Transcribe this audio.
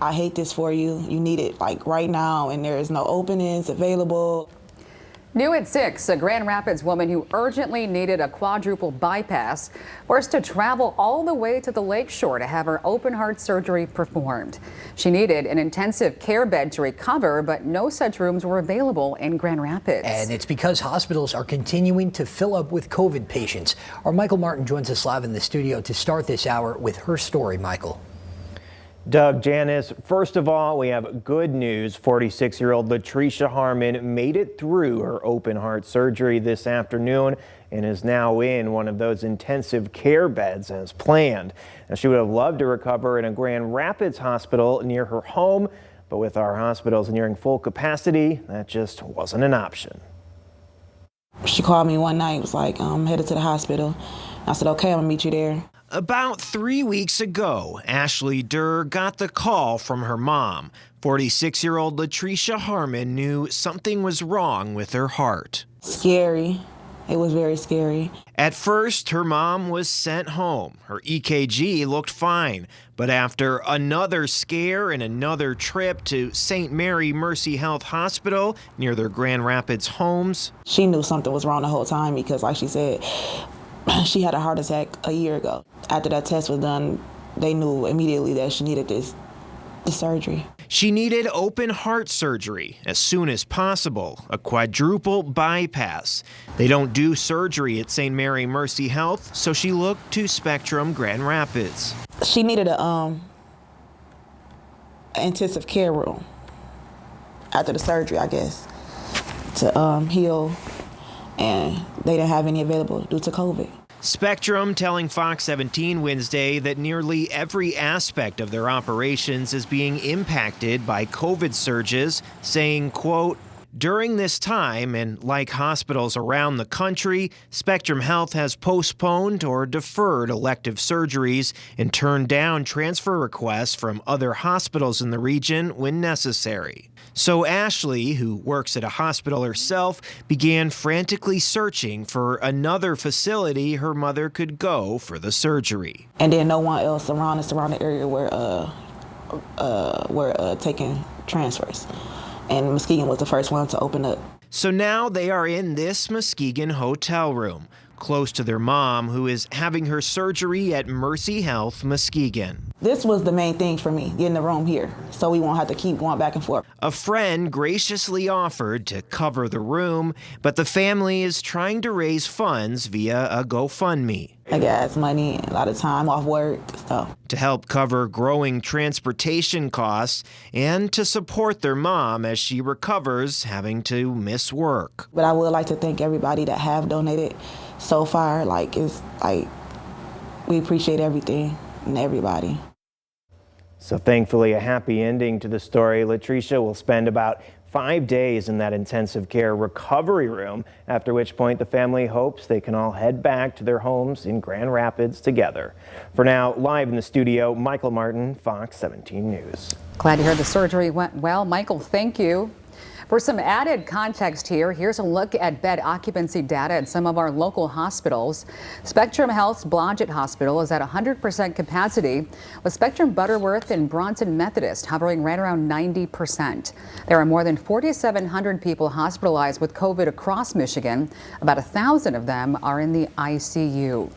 I hate this for you. You need it like right now, and there is no openings available. New at 6, a Grand Rapids woman who urgently needed a quadruple bypass forced to travel all the way to the lakeshore to have her open heart surgery performed. She needed an intensive care bed to recover, but no such rooms were available in Grand Rapids. And it's because hospitals are continuing to fill up with COVID patients. Our Michael Martin joins us live in the studio to start this hour with her story. Michael. Doug, Janice, first of all, we have good news. 46-year-old Latricia Harmon made it through her open heart surgery this afternoon and is now in one of those intensive care beds as planned. Now, she would have loved to recover in a Grand Rapids hospital near her home, but with our hospitals nearing full capacity, that just wasn't an option. She called me one night, was like, I'm headed to the hospital. I said, okay, I'm gonna meet you there. About 3 weeks ago, Ashley Durr got the call from her mom. 46-year-old Latricia Harmon knew something was wrong with her heart. Scary. It was very scary. At first, her mom was sent home. Her EKG looked fine. But after another scare and another trip to St. Mary Mercy Health Hospital near their Grand Rapids homes, she knew something was wrong the whole time because, like she said, she had a heart attack a year ago. After that test was done, they knew immediately that she needed this surgery. She needed open heart surgery as soon as possible, a quadruple bypass. They don't do surgery at St. Mary Mercy Health, so she looked to Spectrum Grand Rapids. She needed a intensive care room after the surgery, I guess, to heal, and they didn't have any available due to COVID. Spectrum telling Fox 17 Wednesday that nearly every aspect of their operations is being impacted by COVID surges, saying, quote, during this time, and like hospitals around the country, Spectrum Health has postponed or deferred elective surgeries and turned down transfer requests from other hospitals in the region when necessary. So Ashley, who works at a hospital herself, began frantically searching for another facility her mother could go for the surgery. And then no one else around us, around the area were taking transfers. And Muskegon was the first one to open up. So now they are in this Muskegon hotel room, close to their mom, who is having her surgery at Mercy Health Muskegon. This was the main thing for me, getting the room here, so we won't have to keep going back and forth. A friend graciously offered to cover the room, but the family is trying to raise funds via a GoFundMe. I gas money, a lot of time off work, stuff. To help cover growing transportation costs and to support their mom as she recovers, having to miss work. But I would like to thank everybody that have donated so far. We appreciate everything and everybody. So thankfully, a happy ending to the story. Latricia will spend about 5 days in that intensive care recovery room, after which point the family hopes they can all head back to their homes in Grand Rapids together. For now, live in the studio, Michael Martin, Fox 17 News. Glad to hear the surgery went well. Michael, thank you. For some added context here, here's a look at bed occupancy data at some of our local hospitals. Spectrum Health's Blodgett Hospital is at 100% capacity, with Spectrum Butterworth and Bronson Methodist hovering right around 90%. There are more than 4,700 people hospitalized with COVID across Michigan. About 1,000 of them are in the ICU.